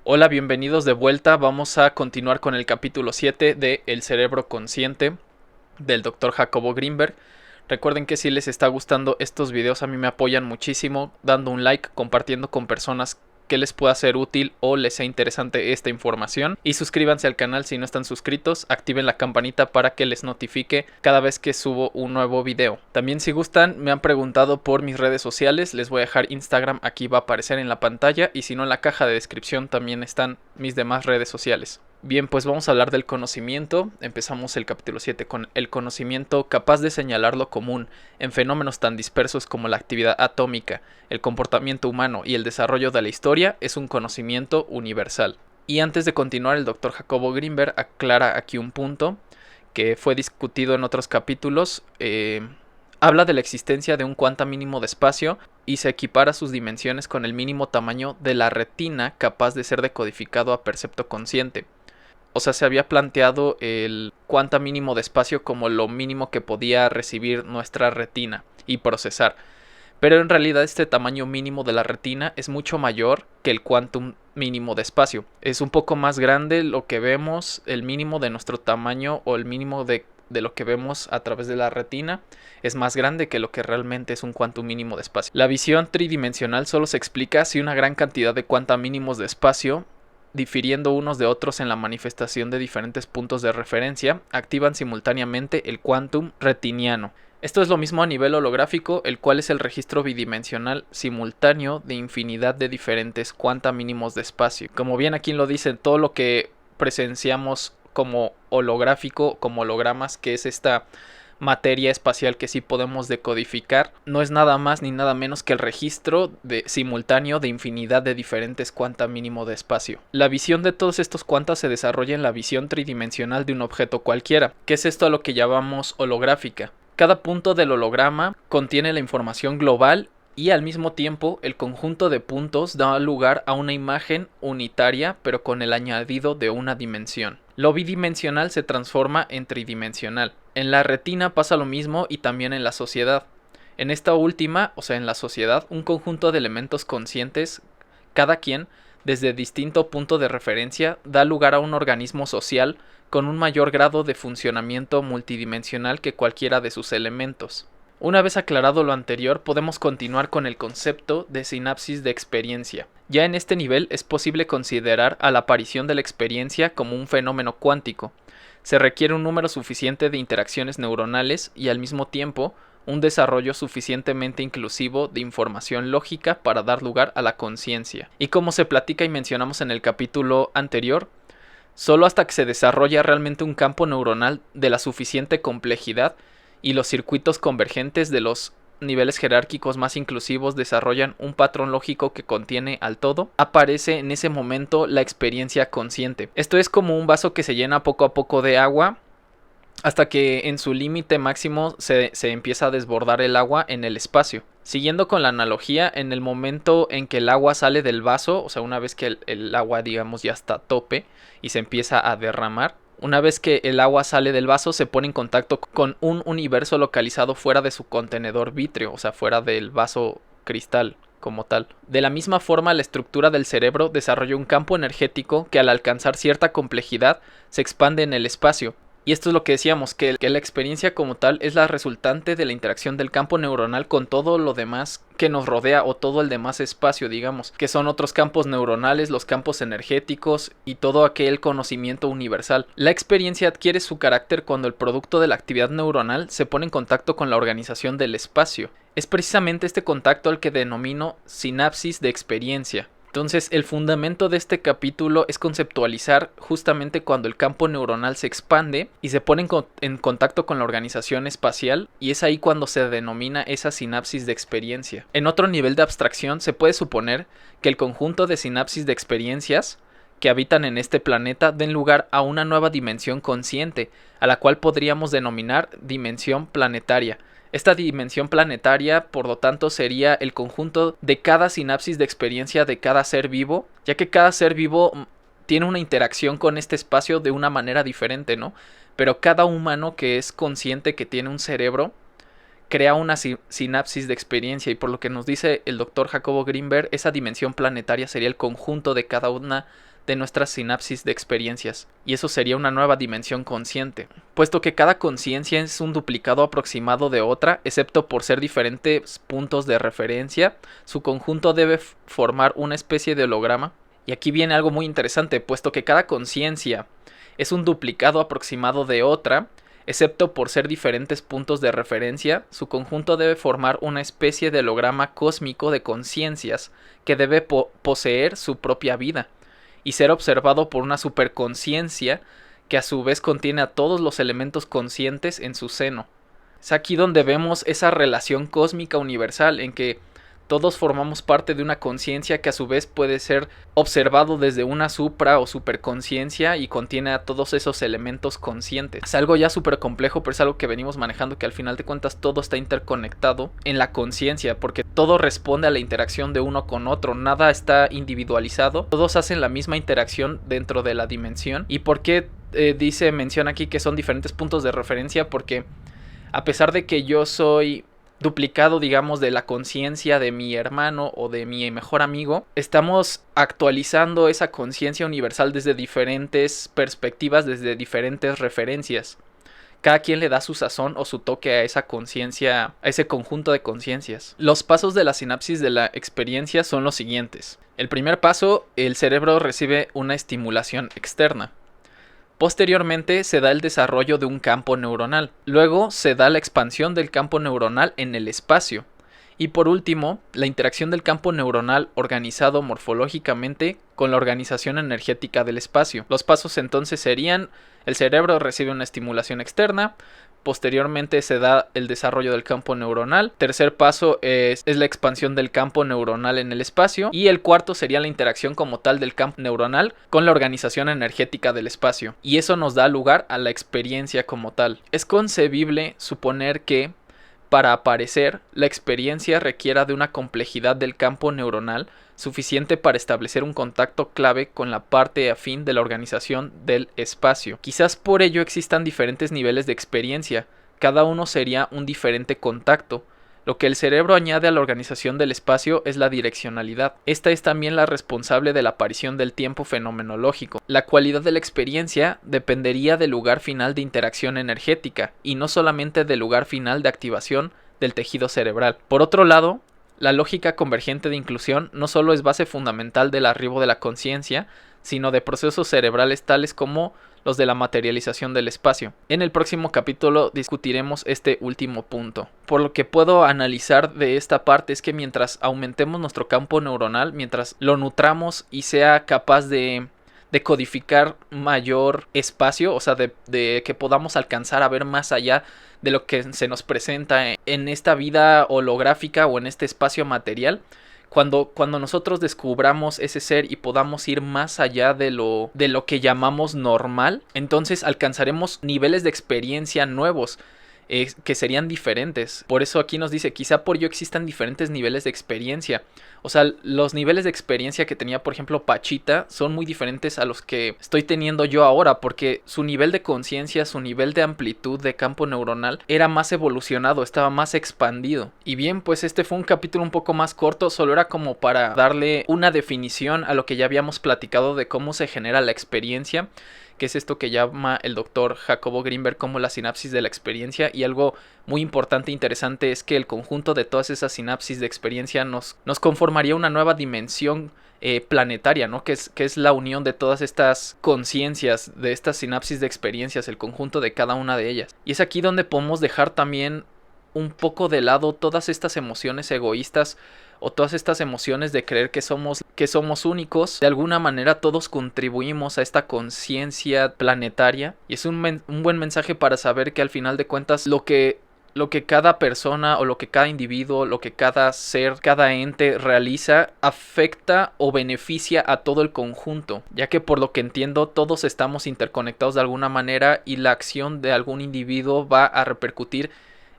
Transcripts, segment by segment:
Hola, bienvenidos de vuelta. Vamos a continuar con el capítulo 7 de El cerebro consciente del Dr. Jacobo Grinberg. Recuerden que si les está gustando estos videos, a mí me apoyan muchísimo dando un like, compartiendo con personas que les pueda ser útil o les sea interesante esta información, y suscríbanse al canal si no están suscritos, activen la campanita para que les notifique cada vez que subo un nuevo video. También, si gustan, me han preguntado por mis redes sociales, les voy a dejar Instagram, aquí va a aparecer en la pantalla, y si no, en la caja de descripción también están mis demás redes sociales. Bien, pues vamos a hablar del conocimiento. Empezamos el capítulo 7 con el conocimiento capaz de señalar lo común en fenómenos tan dispersos como la actividad atómica, el comportamiento humano y el desarrollo de la historia. Es un conocimiento universal. Y antes de continuar, el Dr. Jacobo Grinberg aclara aquí un punto que fue discutido en otros capítulos. Habla de la existencia de un cuanta mínimo de espacio y se equipara sus dimensiones con el mínimo tamaño de la retina capaz de ser decodificado a percepto consciente. O sea, se había planteado el cuanta mínimo de espacio como lo mínimo que podía recibir nuestra retina y procesar. Pero en realidad este tamaño mínimo de la retina es mucho mayor que el quantum mínimo de espacio. Es un poco más grande lo que vemos, el mínimo de nuestro tamaño o el mínimo de lo que vemos a través de la retina es más grande que lo que realmente es un quantum mínimo de espacio. La visión tridimensional solo se explica si una gran cantidad de quanta mínimos de espacio, difiriendo unos de otros en la manifestación de diferentes puntos de referencia, activan simultáneamente el quantum retiniano. Esto es lo mismo a nivel holográfico, el cual es el registro bidimensional simultáneo de infinidad de diferentes cuanta mínimos de espacio. Como bien aquí lo dice, todo lo que presenciamos como holográfico, como hologramas, que es esta materia espacial que sí podemos decodificar, no es nada más ni nada menos que el registro simultáneo de infinidad de diferentes cuanta mínimo de espacio. La visión de todos estos cuantas se desarrolla en la visión tridimensional de un objeto cualquiera, que es esto a lo que llamamos holográfica. Cada punto del holograma contiene la información global y al mismo tiempo el conjunto de puntos da lugar a una imagen unitaria, pero con el añadido de una dimensión. Lo bidimensional se transforma en tridimensional. En la retina pasa lo mismo y también en la sociedad. En esta última, o sea, en la sociedad, un conjunto de elementos conscientes, cada quien, desde distinto punto de referencia, da lugar a un organismo social con un mayor grado de funcionamiento multidimensional que cualquiera de sus elementos. Una vez aclarado lo anterior, podemos continuar con el concepto de sinapsis de experiencia. Ya en este nivel es posible considerar a la aparición de la experiencia como un fenómeno cuántico. Se requiere un número suficiente de interacciones neuronales y al mismo tiempo un desarrollo suficientemente inclusivo de información lógica para dar lugar a la conciencia. Y como se platica y mencionamos en el capítulo anterior, solo hasta que se desarrolla realmente un campo neuronal de la suficiente complejidad y los circuitos convergentes de los niveles jerárquicos más inclusivos desarrollan un patrón lógico que contiene al todo, aparece en ese momento la experiencia consciente. Esto es como un vaso que se llena poco a poco de agua hasta que en su límite máximo se empieza a desbordar el agua en el espacio. Siguiendo con la analogía, en el momento en que el agua sale del vaso, o sea, una vez que el agua, digamos, ya está a tope y se empieza a derramar, una vez que el agua sale del vaso, se pone en contacto con un universo localizado fuera de su contenedor vítreo, o sea, fuera del vaso cristal como tal. De la misma forma, la estructura del cerebro desarrolla un campo energético que al alcanzar cierta complejidad se expande en el espacio. Y esto es lo que decíamos, que la experiencia como tal es la resultante de la interacción del campo neuronal con todo lo demás que nos rodea o todo el demás espacio, digamos, que son otros campos neuronales, los campos energéticos y todo aquel conocimiento universal. La experiencia adquiere su carácter cuando el producto de la actividad neuronal se pone en contacto con la organización del espacio. Es precisamente este contacto al que denomino sinapsis de experiencia. Entonces, el fundamento de este capítulo es conceptualizar justamente cuando el campo neuronal se expande y se pone en contacto con la organización espacial, y es ahí cuando se denomina esa sinapsis de experiencia. En otro nivel de abstracción, se puede suponer que el conjunto de sinapsis de experiencias que habitan en este planeta den lugar a una nueva dimensión consciente, a la cual podríamos denominar dimensión planetaria. Esta dimensión planetaria, por lo tanto, sería el conjunto de cada sinapsis de experiencia de cada ser vivo, ya que cada ser vivo tiene una interacción con este espacio de una manera diferente, ¿no? Pero cada humano que es consciente, que tiene un cerebro, crea una sinapsis de experiencia, y por lo que nos dice el doctor Jacobo Grinberg, esa dimensión planetaria sería el conjunto de cada una de nuestras sinapsis de experiencias, y eso sería una nueva dimensión consciente, puesto que cada conciencia es un duplicado aproximado de otra, excepto por ser diferentes puntos de referencia, su conjunto debe formar una especie de holograma. Y aquí viene algo muy interesante, puesto que cada conciencia es un duplicado aproximado de otra, excepto por ser diferentes puntos de referencia, su conjunto debe formar una especie de holograma cósmico de conciencias que debe poseer su propia vida y ser observado por una superconciencia que a su vez contiene a todos los elementos conscientes en su seno. Es aquí donde vemos esa relación cósmica universal en que todos formamos parte de una conciencia que a su vez puede ser observado desde una supra o superconciencia y contiene a todos esos elementos conscientes. Es algo ya súper complejo, pero es algo que venimos manejando, que al final de cuentas todo está interconectado en la conciencia, porque todo responde a la interacción de uno con otro, nada está individualizado, todos hacen la misma interacción dentro de la dimensión. ¿Y por qué menciona aquí que son diferentes puntos de referencia? Porque a pesar de que yo soy duplicado, digamos, de la conciencia de mi hermano o de mi mejor amigo, estamos actualizando esa conciencia universal desde diferentes perspectivas, desde diferentes referencias. Cada quien le da su sazón o su toque a esa conciencia, a ese conjunto de conciencias. Los pasos de la sinapsis de la experiencia son los siguientes. El primer paso, el cerebro recibe una estimulación externa. Posteriormente se da el desarrollo de un campo neuronal. Luego se da la expansión del campo neuronal en el espacio. Y por último, la interacción del campo neuronal organizado morfológicamente con la organización energética del espacio. Los pasos entonces serían: el cerebro recibe una estimulación externa, posteriormente se da el desarrollo del campo neuronal, tercer paso es la expansión del campo neuronal en el espacio, y el cuarto sería la interacción como tal del campo neuronal con la organización energética del espacio, y eso nos da lugar a la experiencia como tal. Es concebible suponer que para aparecer, la experiencia requiera de una complejidad del campo neuronal suficiente para establecer un contacto clave con la parte afín de la organización del espacio. Quizás por ello existan diferentes niveles de experiencia, cada uno sería un diferente contacto. Lo que el cerebro añade a la organización del espacio es la direccionalidad. Esta es también la responsable de la aparición del tiempo fenomenológico. La cualidad de la experiencia dependería del lugar final de interacción energética y no solamente del lugar final de activación del tejido cerebral. Por otro lado, la lógica convergente de inclusión no solo es base fundamental del arribo de la conciencia, sino de procesos cerebrales tales como los de la materialización del espacio. En el próximo capítulo discutiremos este último punto. Por lo que puedo analizar de esta parte es que mientras aumentemos nuestro campo neuronal, mientras lo nutramos y sea capaz de codificar mayor espacio, o sea, de que podamos alcanzar a ver más allá de lo que se nos presenta en esta vida holográfica o en este espacio material. Cuando nosotros descubramos ese ser y podamos ir más allá de lo que llamamos normal, entonces alcanzaremos niveles de experiencia nuevos que serían diferentes. Por eso aquí nos dice, quizá por ello existan diferentes niveles de experiencia. O sea, los niveles de experiencia que tenía, por ejemplo, Pachita son muy diferentes a los que estoy teniendo yo ahora, porque su nivel de conciencia, su nivel de amplitud de campo neuronal era más evolucionado, estaba más expandido. Y bien, pues este fue un capítulo un poco más corto, solo era como para darle una definición a lo que ya habíamos platicado de cómo se genera la experiencia, que es esto que llama el doctor Jacobo Grinberg como la sinapsis de la experiencia. Y algo muy importante e interesante es que el conjunto de todas esas sinapsis de experiencia nos conformaría una nueva dimensión planetaria, ¿no? Que es la unión de todas estas conciencias, de estas sinapsis de experiencias, el conjunto de cada una de ellas. Y es aquí donde podemos dejar también un poco de lado todas estas emociones egoístas o todas estas emociones de creer que somos únicos. De alguna manera todos contribuimos a esta conciencia planetaria, y es un buen mensaje para saber que al final de cuentas lo que cada persona o lo que cada individuo, lo que cada ser, cada ente realiza afecta o beneficia a todo el conjunto, ya que por lo que entiendo todos estamos interconectados de alguna manera y la acción de algún individuo va a repercutir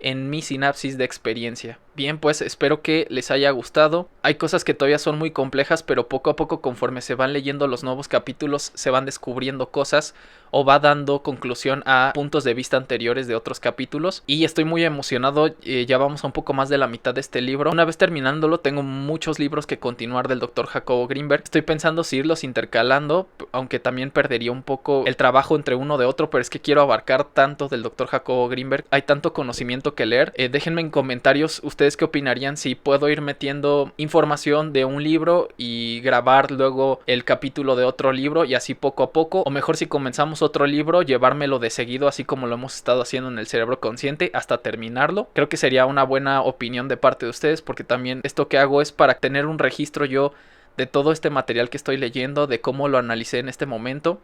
en mi sinapsis de experiencia. Bien, pues espero que les haya gustado. Hay cosas que todavía son muy complejas, pero poco a poco, conforme se van leyendo los nuevos capítulos, se van descubriendo cosas o va dando conclusión a puntos de vista anteriores de otros capítulos. Y estoy muy emocionado, ya vamos a un poco más de la mitad de este libro. Una vez terminándolo, tengo muchos libros que continuar del Dr. Jacobo Greenberg. Estoy pensando si irlos intercalando, aunque también perdería un poco el trabajo entre uno de otro, pero es que quiero abarcar tanto del Dr. Jacobo Greenberg. Hay tanto conocimiento que leer. Déjenme en comentarios ustedes qué opinarían si puedo ir metiendo información de un libro y grabar luego el capítulo de otro libro y así poco a poco, o mejor si comenzamos otro libro, llevármelo de seguido así como lo hemos estado haciendo en el cerebro consciente hasta terminarlo. Creo que sería una buena opinión de parte de ustedes, porque también esto que hago es para tener un registro yo de todo este material que estoy leyendo, de cómo lo analicé en este momento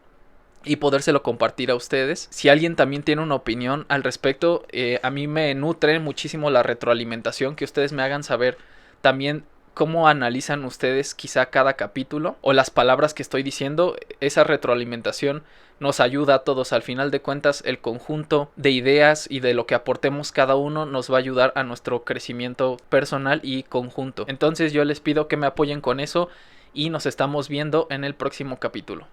y podérselo compartir a ustedes. Si alguien también tiene una opinión al respecto, a mí me nutre muchísimo la retroalimentación, que ustedes me hagan saber también cómo analizan ustedes quizá cada capítulo o las palabras que estoy diciendo. Esa retroalimentación nos ayuda a todos. Al final de cuentas, el conjunto de ideas y de lo que aportemos cada uno nos va a ayudar a nuestro crecimiento personal y conjunto. Entonces yo les pido que me apoyen con eso y nos estamos viendo en el próximo capítulo.